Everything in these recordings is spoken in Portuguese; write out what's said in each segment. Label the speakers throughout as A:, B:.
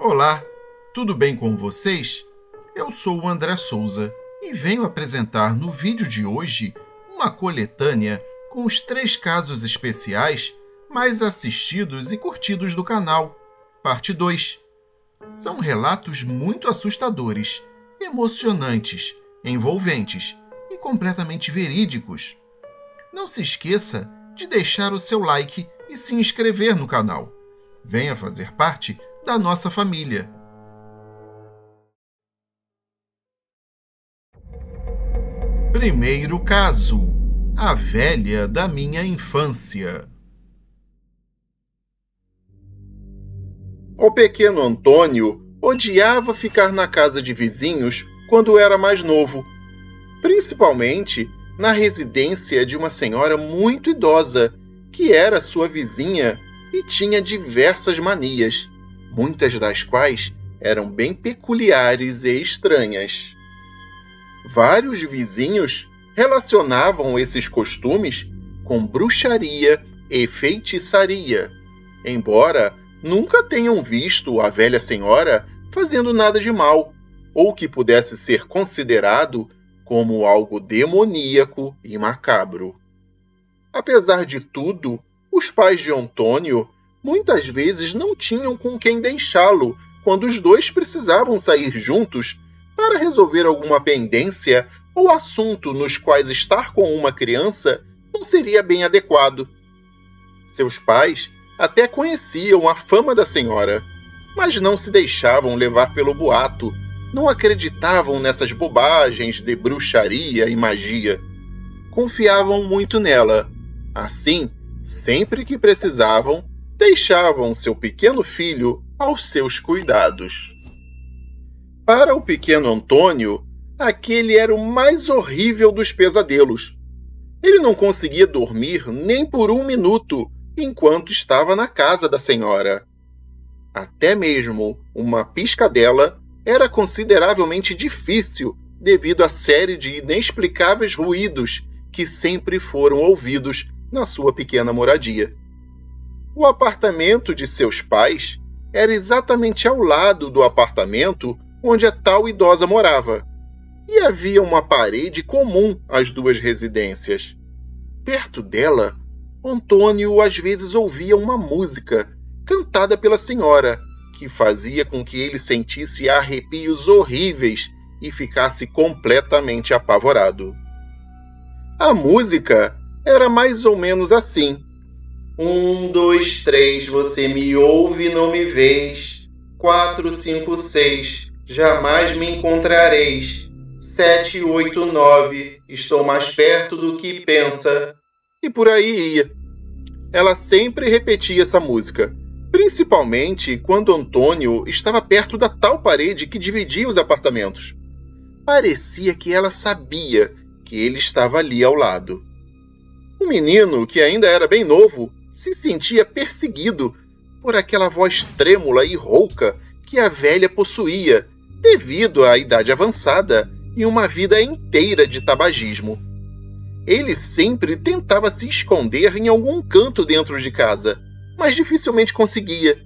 A: Olá, tudo bem com vocês? Eu sou o André Souza e venho apresentar no vídeo de hoje uma coletânea com os 3 casos especiais mais assistidos e curtidos do canal, parte 2. São relatos muito assustadores, emocionantes, envolventes e completamente verídicos. Não se esqueça de deixar o seu like e se inscrever no canal. Venha fazer parte da nossa família. Primeiro caso: a velha da minha infância.
B: O pequeno Antônio odiava ficar na casa de vizinhos quando era mais novo, principalmente na residência de uma senhora muito idosa, que era sua vizinha e tinha diversas manias, muitas das quais eram bem peculiares e estranhas. Vários vizinhos relacionavam esses costumes com bruxaria e feitiçaria, embora nunca tenham visto a velha senhora fazendo nada de mal, ou que pudesse ser considerado como algo demoníaco e macabro. Apesar de tudo, os pais de Antônio muitas vezes não tinham com quem deixá-lo quando os dois precisavam sair juntos para resolver alguma pendência ou assunto nos quais estar com uma criança não seria bem adequado. Seus pais até conheciam a fama da senhora, mas não se deixavam levar pelo boato, não acreditavam nessas bobagens de bruxaria e magia. Confiavam muito nela. Assim, sempre que precisavam, deixavam seu pequeno filho aos seus cuidados. Para o pequeno Antônio, aquele era o mais horrível dos pesadelos. Ele não conseguia dormir nem por 1 minuto enquanto estava na casa da senhora. Até mesmo uma piscadela era consideravelmente difícil devido à série de inexplicáveis ruídos que sempre foram ouvidos na sua pequena moradia. O apartamento de seus pais era exatamente ao lado do apartamento onde a tal idosa morava, e havia uma parede comum às duas residências. Perto dela, Antônio às vezes ouvia uma música cantada pela senhora, que fazia com que ele sentisse arrepios horríveis e ficasse completamente apavorado. A música era mais ou menos assim: 1, 2, 3, você me ouve, não me vês. 4, 5, 6, jamais me encontrareis. 7, 8, 9, estou mais perto do que pensa. E por aí ia. Ela sempre repetia essa música, principalmente quando Antônio estava perto da tal parede que dividia os apartamentos. Parecia que ela sabia que ele estava ali ao lado. O menino, que ainda era bem novo, se sentia perseguido por aquela voz trêmula e rouca que a velha possuía, devido à idade avançada e uma vida inteira de tabagismo. Ele sempre tentava se esconder em algum canto dentro de casa, mas dificilmente conseguia.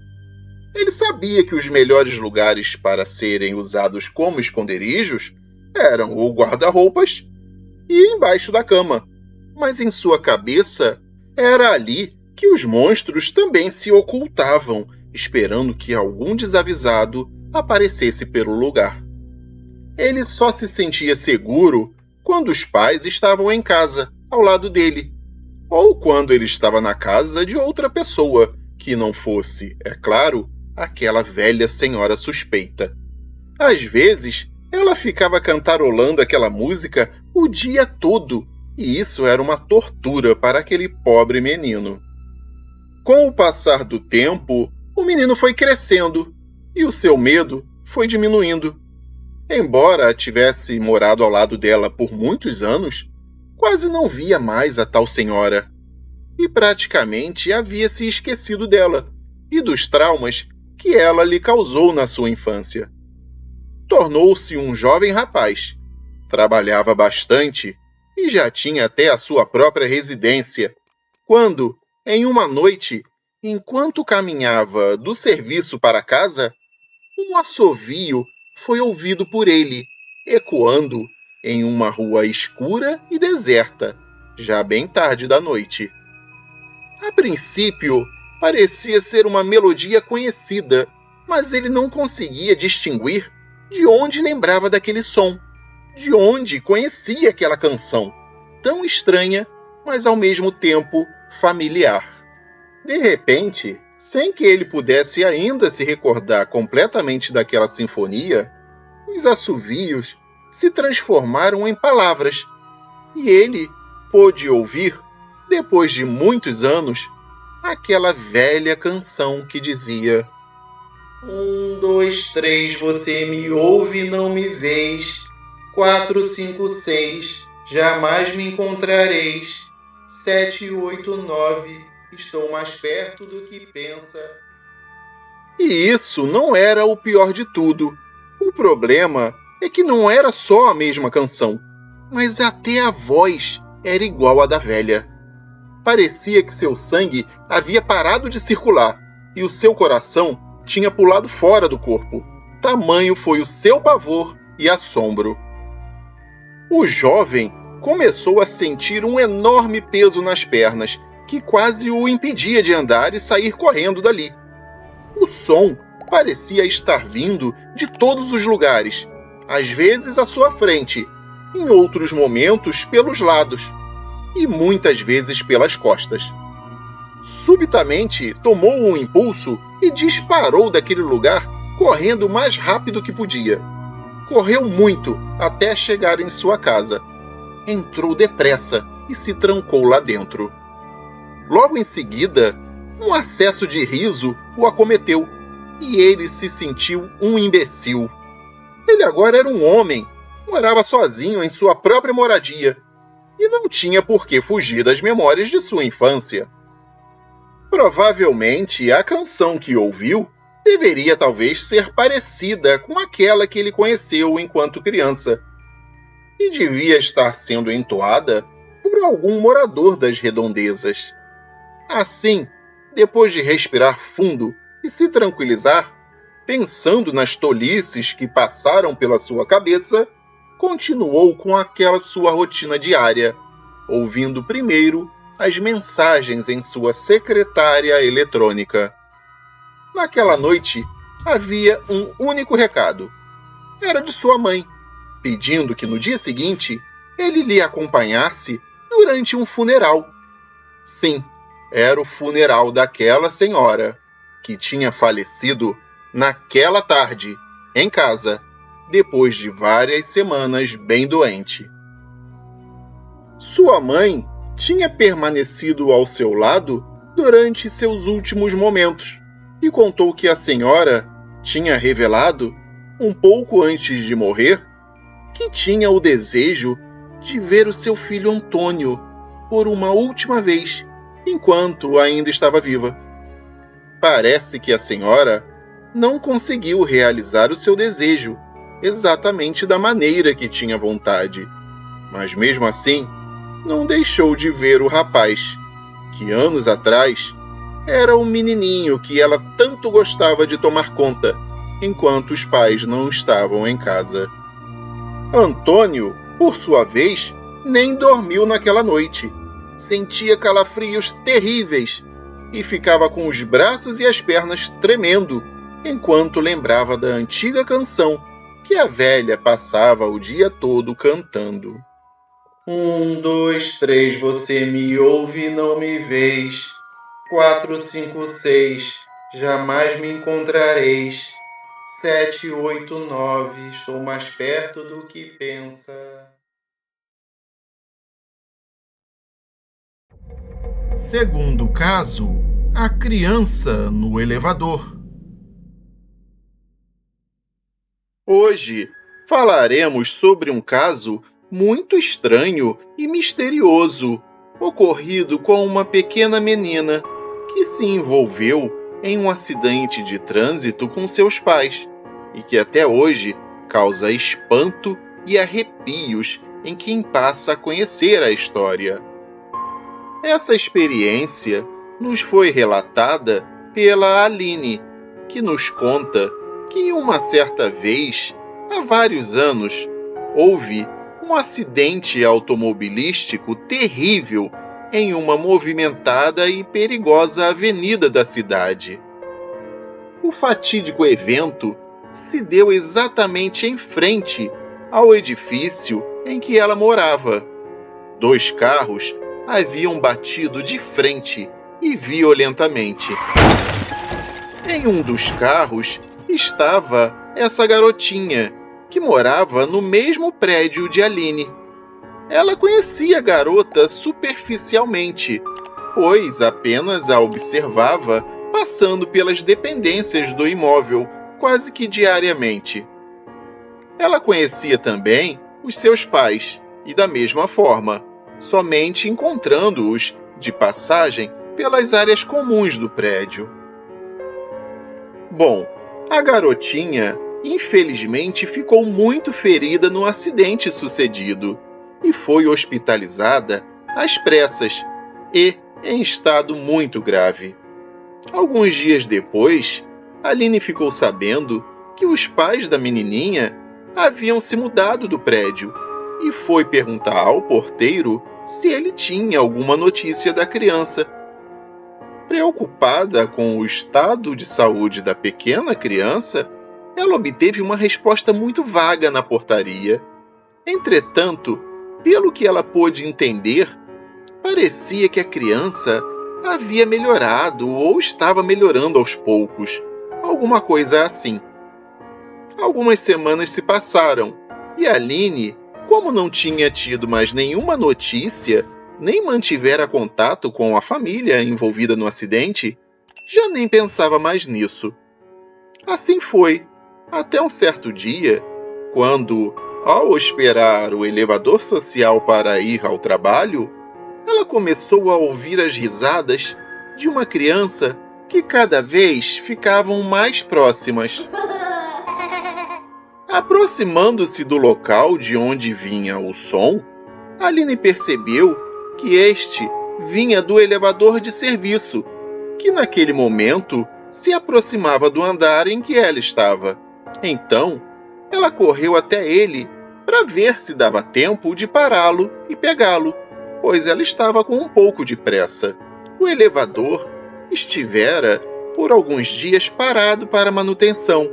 B: Ele sabia que os melhores lugares para serem usados como esconderijos eram o guarda-roupas e embaixo da cama, mas em sua cabeça era ali que os monstros também se ocultavam, esperando que algum desavisado aparecesse pelo lugar. Ele só se sentia seguro quando os pais estavam em casa, ao lado dele, ou quando ele estava na casa de outra pessoa, que não fosse, é claro, aquela velha senhora suspeita. Às vezes, ela ficava cantarolando aquela música o dia todo, e isso era uma tortura para aquele pobre menino. Com o passar do tempo, o menino foi crescendo, e o seu medo foi diminuindo. Embora tivesse morado ao lado dela por muitos anos, quase não via mais a tal senhora, e praticamente havia se esquecido dela e dos traumas que ela lhe causou na sua infância. Tornou-se um jovem rapaz, trabalhava bastante e já tinha até a sua própria residência, quando, em uma noite, enquanto caminhava do serviço para casa, um assovio foi ouvido por ele, ecoando em uma rua escura e deserta, já bem tarde da noite. A princípio, parecia ser uma melodia conhecida, mas ele não conseguia distinguir de onde lembrava daquele som, de onde conhecia aquela canção, tão estranha, mas ao mesmo tempo familiar. De repente, sem que ele pudesse ainda se recordar completamente daquela sinfonia, os assovios se transformaram em palavras, e ele pôde ouvir, depois de muitos anos, aquela velha canção que dizia: 1, 2, 3, você me ouve e não me vês. 4, 5, 6, jamais me encontrareis. 7, 8, 9, estou mais perto do que pensa. E isso não era o pior de tudo. O problema é que não era só a mesma canção, mas até a voz era igual à da velha. Parecia que seu sangue havia parado de circular e o seu coração tinha pulado fora do corpo. Tamanho foi o seu pavor e assombro. O jovem começou a sentir um enorme peso nas pernas, que quase o impedia de andar e sair correndo dali. O som parecia estar vindo de todos os lugares, às vezes à sua frente, em outros momentos pelos lados, e muitas vezes pelas costas. Subitamente tomou um impulso e disparou daquele lugar, correndo o mais rápido que podia. Correu muito até chegar em sua casa. Entrou depressa e se trancou lá dentro. Logo em seguida, um acesso de riso o acometeu e ele se sentiu um imbecil. Ele agora era um homem, morava sozinho em sua própria moradia e não tinha por que fugir das memórias de sua infância. Provavelmente a canção que ouviu deveria talvez ser parecida com aquela que ele conheceu enquanto criança, e devia estar sendo entoada por algum morador das redondezas. Assim, depois de respirar fundo e se tranquilizar, pensando nas tolices que passaram pela sua cabeça, continuou com aquela sua rotina diária, ouvindo primeiro as mensagens em sua secretária eletrônica. Naquela noite, havia um único recado. Era de sua mãe, pedindo que no dia seguinte ele lhe acompanhasse durante um funeral. Sim, era o funeral daquela senhora, que tinha falecido naquela tarde, em casa, depois de várias semanas bem doente. Sua mãe tinha permanecido ao seu lado durante seus últimos momentos e contou que a senhora tinha revelado, um pouco antes de morrer, que tinha o desejo de ver o seu filho Antônio por uma última vez, enquanto ainda estava viva. Parece que a senhora não conseguiu realizar o seu desejo exatamente da maneira que tinha vontade, mas mesmo assim não deixou de ver o rapaz, que anos atrás era o menininho que ela tanto gostava de tomar conta, enquanto os pais não estavam em casa. Antônio, por sua vez, nem dormiu naquela noite. Sentia calafrios terríveis e ficava com os braços e as pernas tremendo, enquanto lembrava da antiga canção que a velha passava o dia todo cantando. 1, 2, 3, você me ouve e não me vês. 4, 5, 6, jamais me encontrareis. 7, 8, 9, estou mais perto do que pensa.
A: Segundo caso, a criança no elevador.
B: Hoje falaremos sobre um caso muito estranho e misterioso, ocorrido com uma pequena menina que se envolveu em um acidente de trânsito com seus pais e que até hoje causa espanto e arrepios em quem passa a conhecer a história. Essa experiência nos foi relatada pela Aline, que nos conta que uma certa vez, há vários anos, houve um acidente automobilístico terrível em uma movimentada e perigosa avenida da cidade. O fatídico evento se deu exatamente em frente ao edifício em que ela morava. 2 carros haviam batido de frente e violentamente. Em um dos carros estava essa garotinha, que morava no mesmo prédio de Aline. Ela conhecia a garota superficialmente, pois apenas a observava passando pelas dependências do imóvel quase que diariamente. Ela conhecia também os seus pais e, da mesma forma, somente encontrando-os de passagem pelas áreas comuns do prédio. Bom, a garotinha, infelizmente, ficou muito ferida no acidente sucedido e foi hospitalizada às pressas e em estado muito grave. Alguns dias depois, Aline ficou sabendo que os pais da menininha haviam se mudado do prédio e foi perguntar ao porteiro se ele tinha alguma notícia da criança. Preocupada com o estado de saúde da pequena criança, ela obteve uma resposta muito vaga na portaria. Entretanto, pelo que ela pôde entender, parecia que a criança havia melhorado ou estava melhorando aos poucos, alguma coisa assim. Algumas semanas se passaram e Aline, como não tinha tido mais nenhuma notícia, nem mantivera contato com a família envolvida no acidente, já nem pensava mais nisso. Assim foi, até um certo dia, quando, ao esperar o elevador social para ir ao trabalho, ela começou a ouvir as risadas de uma criança que cada vez ficavam mais próximas. Aproximando-se do local de onde vinha o som, Aline percebeu que este vinha do elevador de serviço, que naquele momento se aproximava do andar em que ela estava. Então, ela correu até ele para ver se dava tempo de pará-lo e pegá-lo, pois ela estava com um pouco de pressa. O elevador estivera por alguns dias parado para manutenção.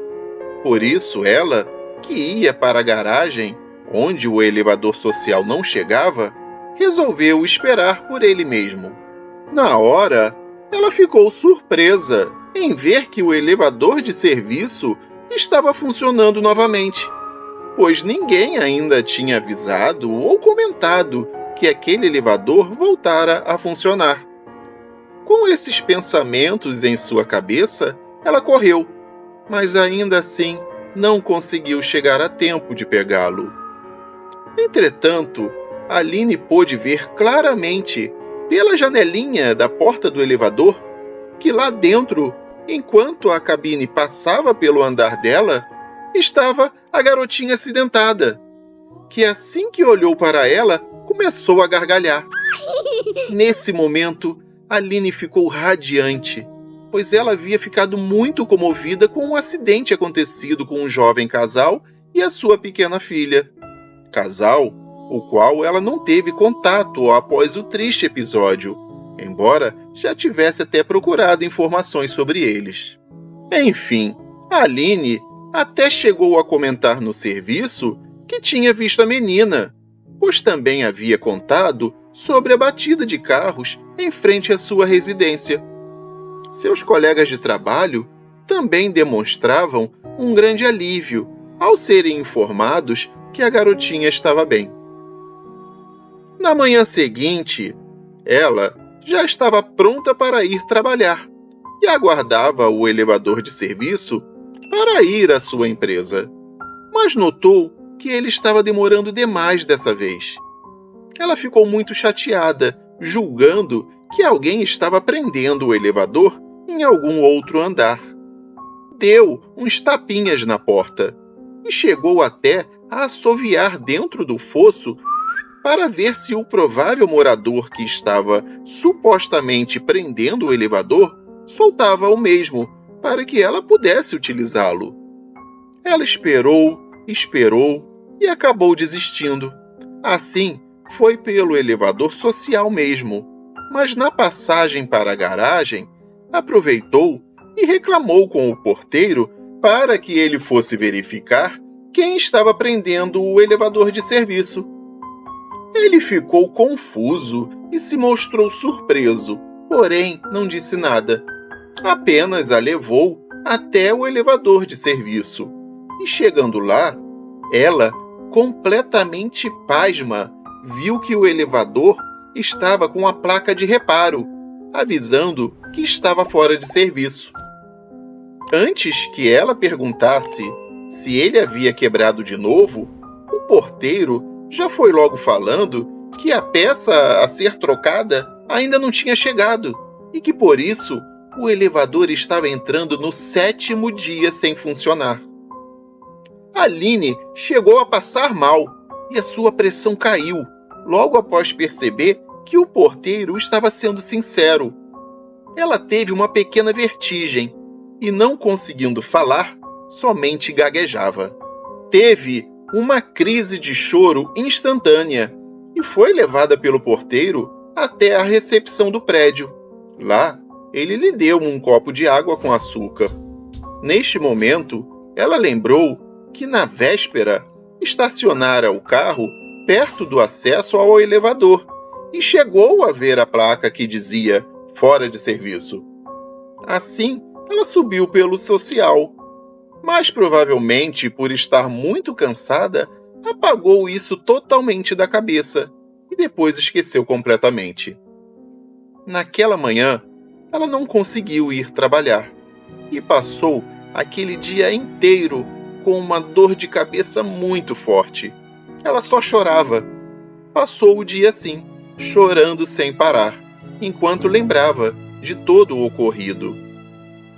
B: Por isso ela, que ia para a garagem, onde o elevador social não chegava, resolveu esperar por ele mesmo. Na hora, ela ficou surpresa em ver que o elevador de serviço estava funcionando novamente, pois ninguém ainda tinha avisado ou comentado que aquele elevador voltara a funcionar. Com esses pensamentos em sua cabeça, ela correu, mas ainda assim não conseguiu chegar a tempo de pegá-lo. Entretanto, Aline pôde ver claramente, pela janelinha da porta do elevador, que lá dentro, enquanto a cabine passava pelo andar dela, estava a garotinha acidentada, que assim que olhou para ela, começou a gargalhar. Nesse momento, Aline ficou radiante, pois ela havia ficado muito comovida com um acidente acontecido com um jovem casal e a sua pequena filha. Casal o qual ela não teve contato após o triste episódio, embora já tivesse até procurado informações sobre eles. Enfim, Aline até chegou a comentar no serviço que tinha visto a menina, pois também havia contado sobre a batida de carros em frente à sua residência. Seus colegas de trabalho também demonstravam um grande alívio ao serem informados que a garotinha estava bem. Na manhã seguinte, ela já estava pronta para ir trabalhar e aguardava o elevador de serviço para ir à sua empresa, mas notou que ele estava demorando demais dessa vez. Ela ficou muito chateada, julgando que alguém estava prendendo o elevador em algum outro andar. Deu uns tapinhas na porta e chegou até a assoviar dentro do fosso para ver se o provável morador que estava supostamente prendendo o elevador soltava o mesmo para que ela pudesse utilizá-lo. Ela esperou, esperou e acabou desistindo. Assim, foi pelo elevador social mesmo, mas na passagem para a garagem, aproveitou e reclamou com o porteiro para que ele fosse verificar quem estava prendendo o elevador de serviço. Ele ficou confuso e se mostrou surpreso, porém não disse nada. Apenas a levou até o elevador de serviço. E chegando lá, ela, completamente pasma, viu que o elevador estava com a placa de reparo, avisando que estava fora de serviço. Antes que ela perguntasse se ele havia quebrado de novo, o porteiro já foi logo falando que a peça a ser trocada ainda não tinha chegado e que, por isso, o elevador estava entrando no 7º dia sem funcionar. Aline chegou a passar mal e a sua pressão caiu, logo após perceber que o porteiro estava sendo sincero. Ela teve uma pequena vertigem e, não conseguindo falar, somente gaguejava. Teve uma crise de choro instantânea e foi levada pelo porteiro até a recepção do prédio. Lá, ele lhe deu um copo de água com açúcar. Neste momento, ela lembrou que na véspera estacionara o carro perto do acesso ao elevador e chegou a ver a placa que dizia fora de serviço. Assim, ela subiu pelo social, mas provavelmente por estar muito cansada, apagou isso totalmente da cabeça e depois esqueceu completamente. Naquela manhã, ela não conseguiu ir trabalhar e passou aquele dia inteiro com uma dor de cabeça muito forte. Ela só chorava. Passou o dia assim, chorando sem parar, enquanto lembrava de todo o ocorrido.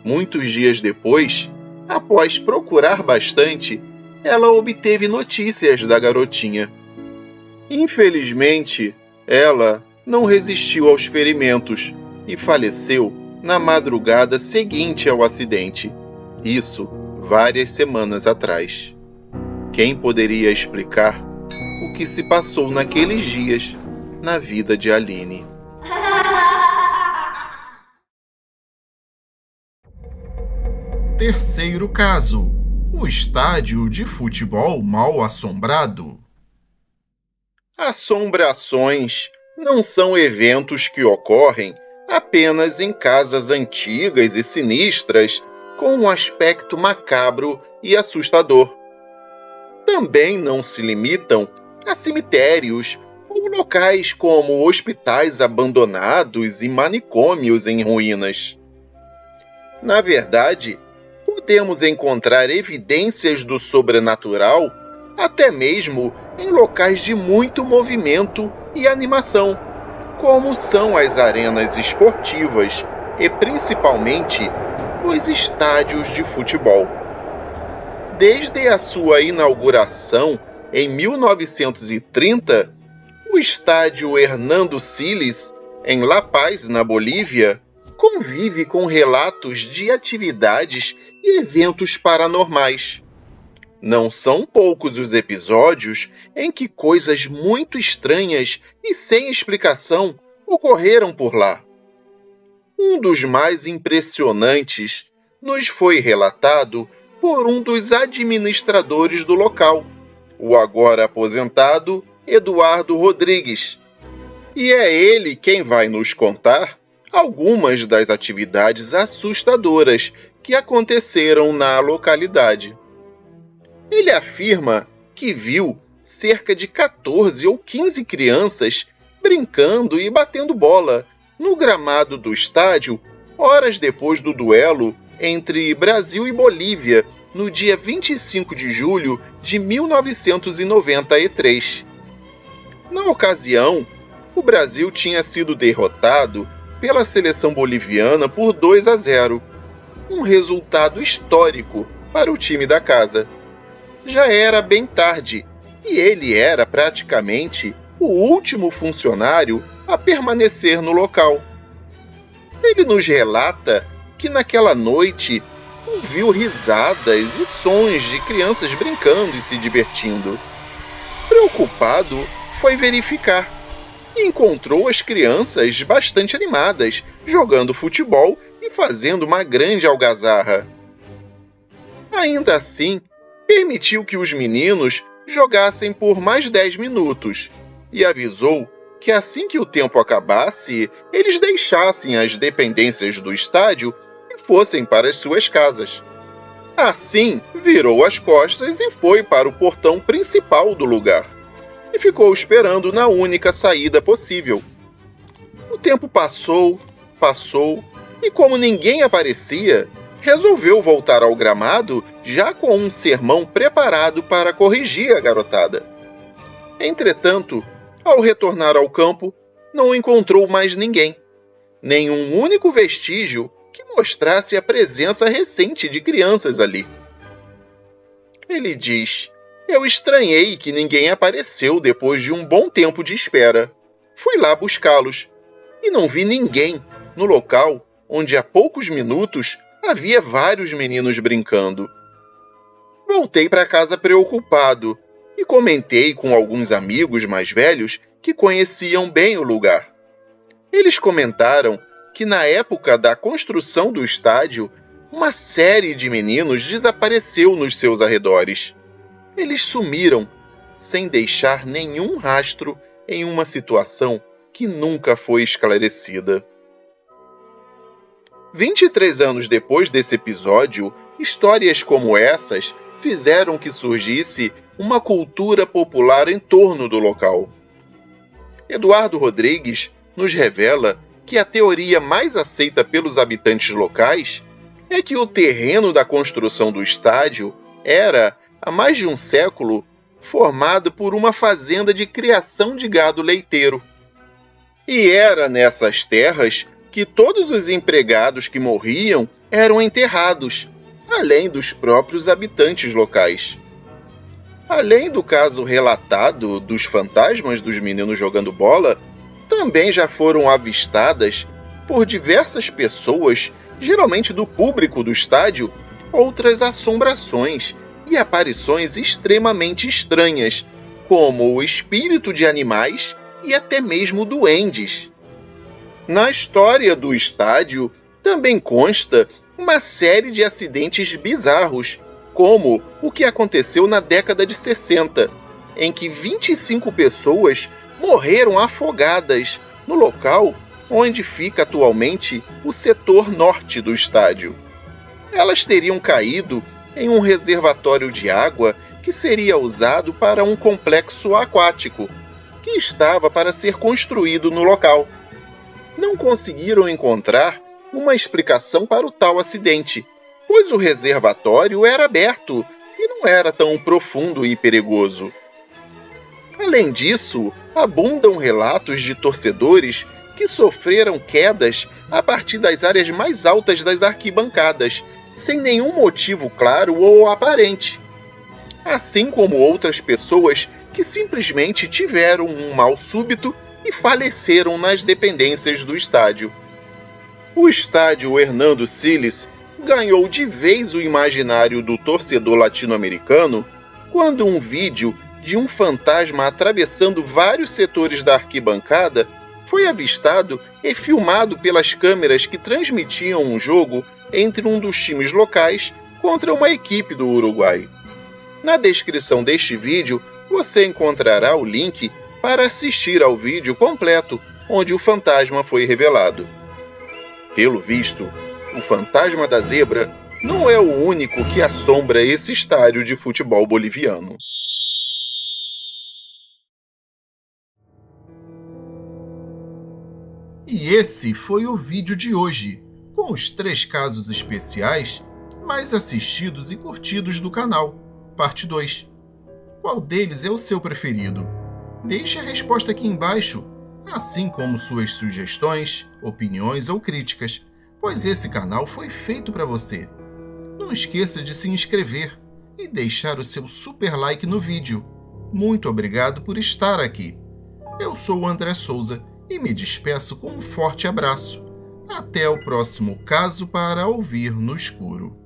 B: Muitos dias depois, após procurar bastante, ela obteve notícias da garotinha. Infelizmente, ela não resistiu aos ferimentos e faleceu na madrugada seguinte ao acidente. Isso várias semanas atrás. Quem poderia explicar o que se passou naqueles dias na vida de Aline?
A: Terceiro caso: o estádio de futebol mal assombrado.
B: Assombrações não são eventos que ocorrem apenas em casas antigas e sinistras com um aspecto macabro e assustador. Também não se limitam a cemitérios ou locais como hospitais abandonados e manicômios em ruínas. Na verdade, podemos encontrar evidências do sobrenatural até mesmo em locais de muito movimento e animação, como são as arenas esportivas e principalmente os estádios de futebol. Desde a sua inauguração em 1930, o estádio Hernando Siles, em La Paz, na Bolívia, convive com relatos de atividades e eventos paranormais. Não são poucos os episódios em que coisas muito estranhas e sem explicação ocorreram por lá. Um dos mais impressionantes nos foi relatado por um dos administradores do local, o agora aposentado Eduardo Rodrigues. E é ele quem vai nos contar algumas das atividades assustadoras que aconteceram na localidade. Ele afirma que viu cerca de 14 ou 15 crianças brincando e batendo bola no gramado do estádio horas depois do duelo entre Brasil e Bolívia, no dia 25 de julho de 1993. Na ocasião, o Brasil tinha sido derrotado pela seleção boliviana por 2-0, um resultado histórico para o time da casa. Já era bem tarde e ele era praticamente o último funcionário a permanecer no local. Ele nos relata que naquela noite ouviu risadas e sons de crianças brincando e se divertindo. Preocupado, foi verificar e encontrou as crianças bastante animadas, jogando futebol e fazendo uma grande algazarra. Ainda assim, permitiu que os meninos jogassem por mais 10 minutos e avisou que assim que o tempo acabasse, eles deixassem as dependências do estádio e fossem para as suas casas. Assim, virou as costas e foi para o portão principal do lugar, e ficou esperando na única saída possível. O tempo passou, e como ninguém aparecia, resolveu voltar ao gramado já com um sermão preparado para corrigir a garotada. Entretanto, ao retornar ao campo, não encontrou mais ninguém, nenhum único vestígio que mostrasse a presença recente de crianças ali. Ele diz: "Eu estranhei que ninguém apareceu depois de um bom tempo de espera. Fui lá buscá-los e não vi ninguém no local onde há poucos minutos havia vários meninos brincando. Voltei para casa preocupado e comentei com alguns amigos mais velhos que conheciam bem o lugar. Eles comentaram que na época da construção do estádio, uma série de meninos desapareceu nos seus arredores. Eles sumiram, sem deixar nenhum rastro em uma situação que nunca foi esclarecida." 23 anos depois desse episódio, histórias como essas fizeram que surgisse uma cultura popular em torno do local. Eduardo Rodrigues nos revela que a teoria mais aceita pelos habitantes locais é que o terreno da construção do estádio era, há mais de um século, formado por uma fazenda de criação de gado leiteiro. E era nessas terras que todos os empregados que morriam eram enterrados, além dos próprios habitantes locais. Além do caso relatado dos fantasmas dos meninos jogando bola, também já foram avistadas por diversas pessoas, geralmente do público do estádio, outras assombrações e aparições extremamente estranhas, como o espírito de animais e até mesmo duendes. Na história do estádio também consta uma série de acidentes bizarros, como o que aconteceu na década de 60, em que 25 pessoas morreram afogadas no local onde fica atualmente o setor norte do estádio. Elas teriam caído em um reservatório de água que seria usado para um complexo aquático, que estava para ser construído no local. Não conseguiram encontrar uma explicação para o tal acidente, pois o reservatório era aberto e não era tão profundo e perigoso. Além disso, abundam relatos de torcedores que sofreram quedas a partir das áreas mais altas das arquibancadas, sem nenhum motivo claro ou aparente, assim como outras pessoas que simplesmente tiveram um mal súbito e faleceram nas dependências do estádio. O estádio Hernando Siles ganhou de vez o imaginário do torcedor latino-americano quando um vídeo de um fantasma atravessando vários setores da arquibancada foi avistado e filmado pelas câmeras que transmitiam um jogo entre um dos times locais contra uma equipe do Uruguai. Na descrição deste vídeo, você encontrará o link para assistir ao vídeo completo, onde o fantasma foi revelado. Pelo visto, o fantasma da zebra não é o único que assombra esse estádio de futebol boliviano.
A: E esse foi o vídeo de hoje, com os 3 casos especiais mais assistidos e curtidos do canal, parte 2. Qual deles é o seu preferido? Deixe a resposta aqui embaixo, assim como suas sugestões, opiniões ou críticas, pois esse canal foi feito para você. Não esqueça de se inscrever e deixar o seu super like no vídeo. Muito obrigado por estar aqui. Eu sou o André Souza e me despeço com um forte abraço. Até o próximo caso para ouvir no escuro.